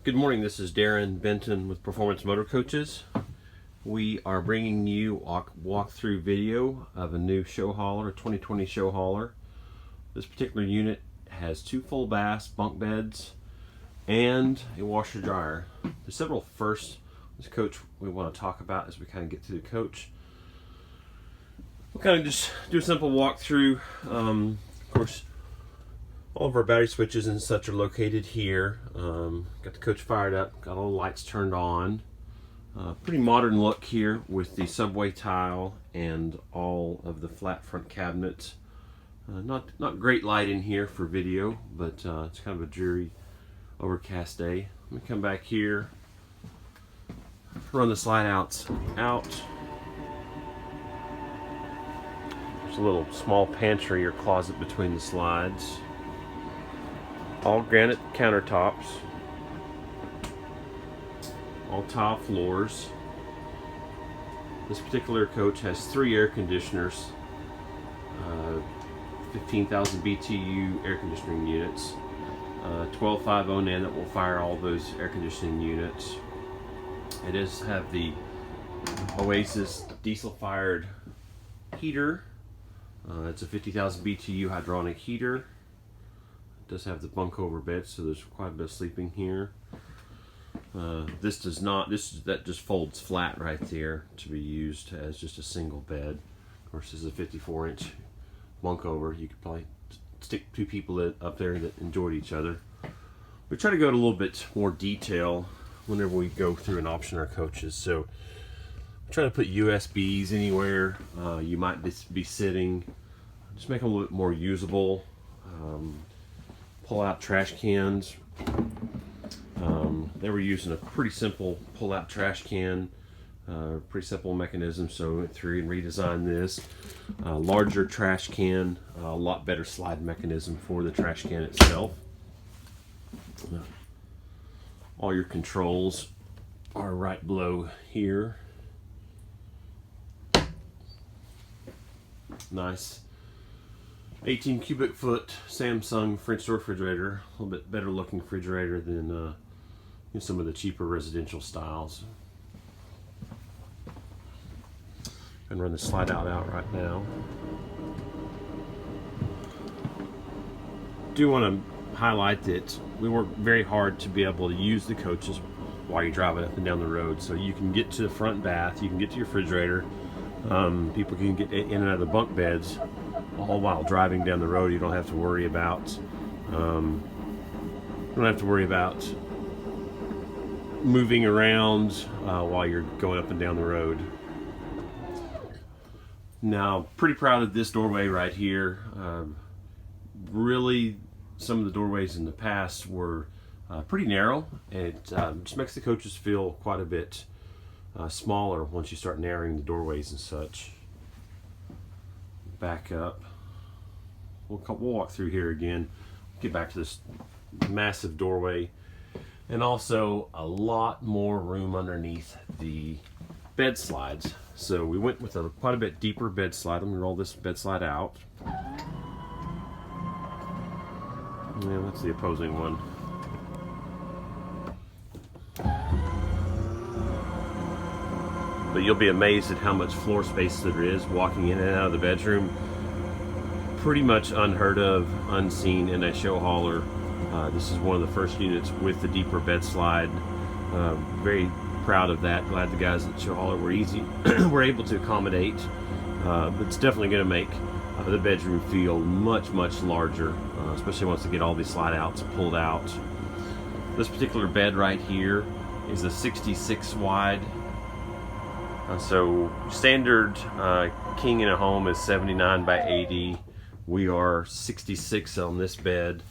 Good morning, this is Darren Benton with Performance Motor Coaches. We are bringing you a walkthrough video of a new Showhauler, a 2020 Showhauler. This particular unit has two full baths, bunk beds, and a washer dryer. There's several firsts this coach we want to talk about as we kind of get through the coach. We'll kind of just do a simple walkthrough. Of course, all of our battery switches and such are located here. Got the coach fired up, got all the lights turned on. Pretty modern look here with the subway tile and all of the flat front cabinets. Not great light in here for video, but it's kind of a dreary, overcast day. Let me come back here, run the slide outs out. There's a little small pantry or closet between the slides. All granite countertops, all tile floors. This particular coach has 3 air conditioners, 15,000 BTU air conditioning units, 12.5 NAND that will fire all those air conditioning units. It does have the Oasis diesel fired heater. It's a 50,000 BTU hydronic heater. Does have the bunk over bed, so there's quite a bit of sleeping here. This does not. That just folds flat right there to be used as just a single bed. Of course, this is a 54-inch bunk over. You could probably stick 2 people up there that enjoyed each other. We try to go into a little bit more detail whenever we go through and option our coaches. So try to put USBs anywhere you might be sitting. Just make them a little bit more usable. Pull out trash cans. They were using a pretty simple pull out trash can, pretty simple mechanism, so we went through and redesigned this. Larger trash can, a lot better slide mechanism for the trash can itself. All your controls are right below here. Nice 18 cubic foot Samsung French door refrigerator, a little bit better looking refrigerator than some of the cheaper residential styles. And run the slide out right now. Do want to highlight that we work very hard to be able to use the coaches while you're driving up and down the road, so you can get to the front bath, you can get to your refrigerator, people can get in and out of the bunk beds, all while driving down the road. You don't have to worry about moving around while you're going up and down the road. Now, pretty proud of this doorway right here. Really, some of the doorways in the past were pretty narrow. It just makes the coaches feel quite a bit smaller once you start narrowing the doorways and such. Back up. We'll walk through here again. Get back to this massive doorway, and also a lot more room underneath the bed slides. So we went with quite a bit deeper bed slide. I'm gonna roll this bed slide out. Yeah, that's the opposing one. But you'll be amazed at how much floor space there is walking in and out of the bedroom. Pretty much unheard of, unseen in a Showhauler. This is one of the first units with the deeper bed slide. Very proud of that. Glad the guys at Showhauler were able to accommodate. It's definitely going to make the bedroom feel much larger, especially once they get all these slide outs pulled out. This particular bed right here is a 66 wide. So standard king in a home is 79 by 80. We are 66 on this bed.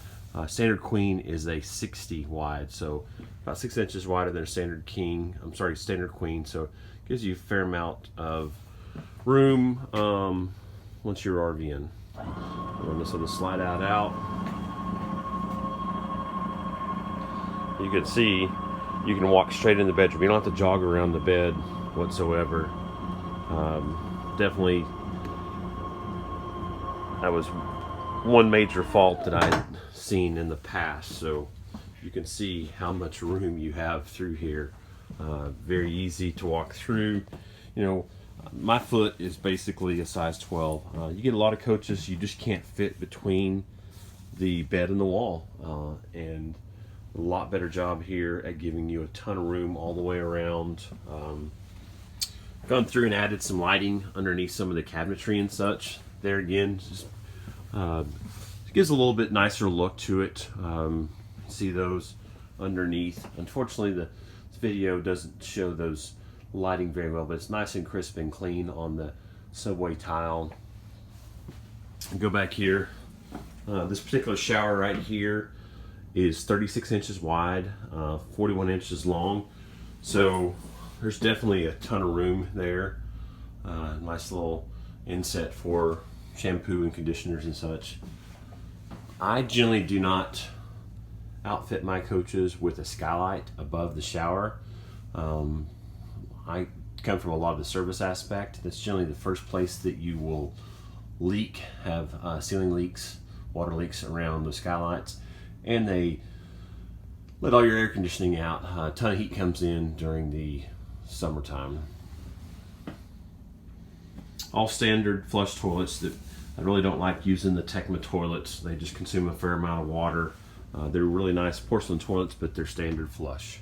Standard queen is a 60 wide, so about 6 inches wider than a standard standard queen. So it gives you a fair amount of room once you're RVing. Run this on the slide out. You can see you can walk straight in the bedroom. You don't have to jog around the bed whatsoever. Definitely, that was one major fault that I had seen in the past. So you can see how much room you have through here. Very easy to walk through. You know, my foot is basically a size 12. You get a lot of coaches, you just can't fit between the bed and the wall, and a lot better job here at giving you a ton of room all the way around. Gone through and added some lighting underneath some of the cabinetry and such. There again, just gives a little bit nicer look to it. See those underneath. Unfortunately, this video doesn't show those lighting very well, but it's nice and crisp and clean on the subway tile. Go back here. This particular shower right here is 36 inches wide, 41 inches long. So there's definitely a ton of room there. Nice little inset for shampoo and conditioners and such. I generally do not outfit my coaches with a skylight above the shower. I come from a lot of the service aspect. That's generally the first place that you will leak, have ceiling leaks, water leaks around the skylights, and they let all your air conditioning out. A ton of heat comes in during the summertime. All standard flush toilets. That I really don't like using the Tecma toilets. They just consume a fair amount of water. They're really nice porcelain toilets, but they're standard flush.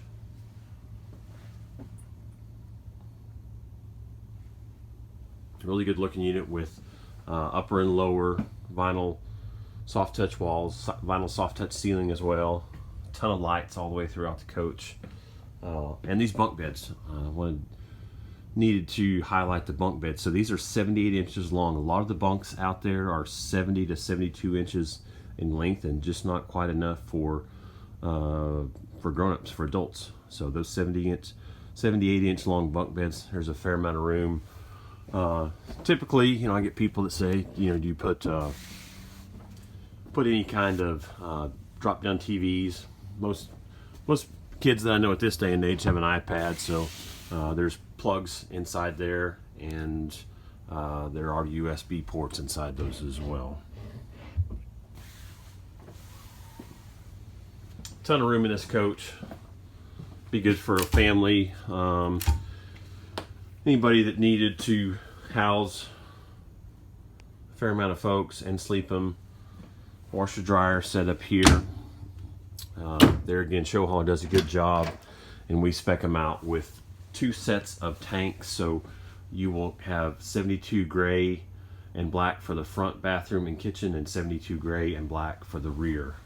Really good looking unit with upper and lower vinyl soft touch walls, vinyl soft touch ceiling as well. A ton of lights all the way throughout the coach. And these bunk beds, needed to highlight the bunk beds. So these are 78 inches long. A lot of the bunks out there are 70 to 72 inches in length, and just not quite enough for grown-ups, for adults. So those 78 inch long bunk beds, there's a fair amount of room. Typically, you know, I get people that say, you know, do you put any kind of drop-down TVs? Most kids that I know at this day and age have an iPad, so there's plugs inside there, and there are USB ports inside those as well. Ton of room in this coach. Be good for a family. Anybody that needed to house a fair amount of folks and sleep them. Washer dryer set up here. There again, Showhauler does a good job, and we spec them out with 2 sets of tanks. So you will have 72 gray and black for the front bathroom and kitchen, and 72 gray and black for the rear.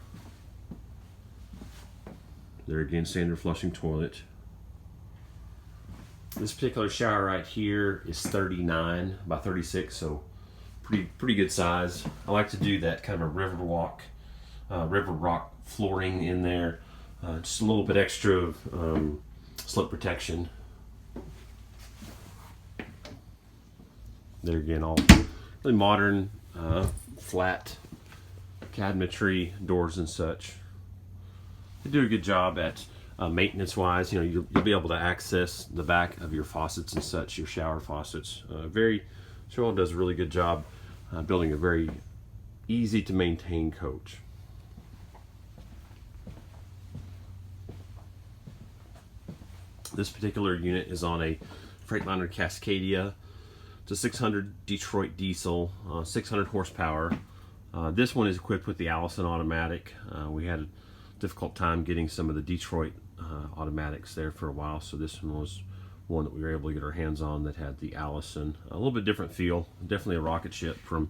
There again, standard flushing toilet. This particular shower right here is 39 by 36, so pretty good size. I like to do that kind of a river rock flooring in there, just a little bit extra of slip protection. There again, all really modern, flat cabinetry, doors and such. They do a good job at maintenance wise. You know, you'll be able to access the back of your faucets and such, your shower faucets. Showhauler does a really good job building a very easy to maintain coach. This particular unit is on a Freightliner Cascadia. It's a 600 Detroit diesel, 600 horsepower. This one is equipped with the Allison automatic. We had a difficult time getting some of the Detroit automatics there for a while, so this one was one that we were able to get our hands on that had the Allison. A little bit different feel, definitely a rocket ship from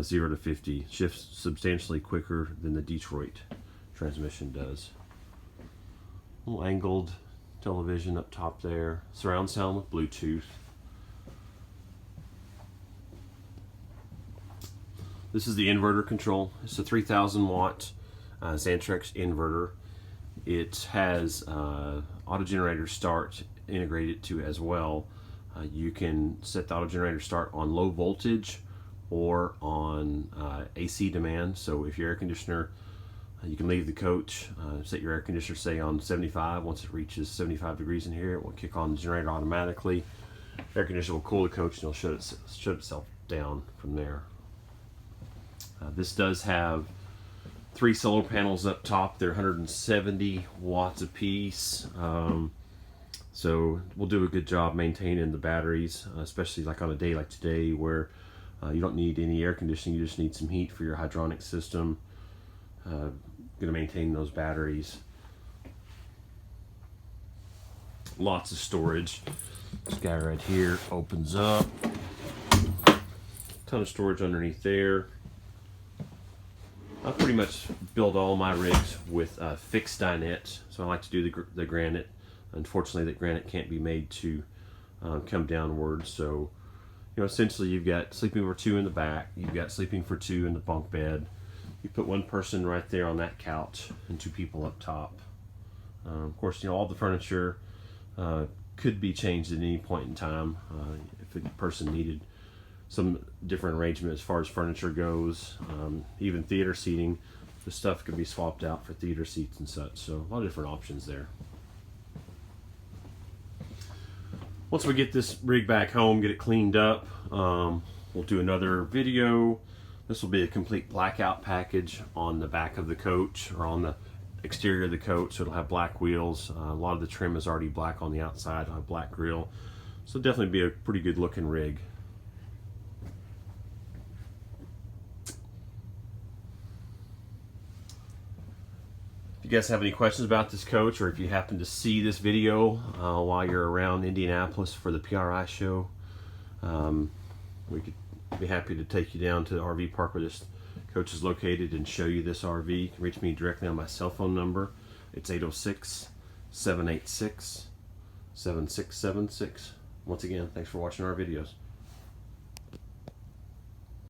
0 to 50. Shifts substantially quicker than the Detroit transmission does. A little angled television up top there, surround sound with Bluetooth. This is the inverter control. It's a 3000 watt Xantrex inverter. It has auto generator start integrated to as well. You can set the auto generator start on low voltage or on AC demand. So if your air conditioner, you can leave the coach, set your air conditioner say on 75. Once it reaches 75 degrees in here, it will kick on the generator automatically. Air conditioner will cool the coach and it'll shut itself down from there. This does have 3 solar panels up top. They're 170 watts a piece. So we'll do a good job maintaining the batteries, especially like on a day like today where you don't need any air conditioning, you just need some heat for your hydronic system. Going to maintain those batteries. Lots of storage. This guy right here opens up. Ton of storage underneath there. I pretty much build all my rigs with fixed dinette, so I like to do the granite. Unfortunately, that granite can't be made to come downward, so essentially you've got sleeping for 2 in the back, you've got sleeping for 2 in the bunk bed. You put 1 person right there on that couch and 2 people up top. Of course, all the furniture could be changed at any point in time if a person needed some different arrangement as far as furniture goes. Even theater seating, the stuff could be swapped out for theater seats and such, so a lot of different options there. Once we get this rig back home, get it cleaned up, we'll do another video. This will be a complete blackout package on the back of the coach, or on the exterior of the coach, so it'll have black wheels. A lot of the trim is already black on the outside. It'll have black grille, so definitely be a pretty good looking rig. If you guys have any questions about this coach, or if you happen to see this video while you're around Indianapolis for the PRI show, we could be happy to take you down to the RV park where this coach is located and show you this RV. You can reach me directly on my cell phone number. It's 806-786-7676. Once again, thanks for watching our videos.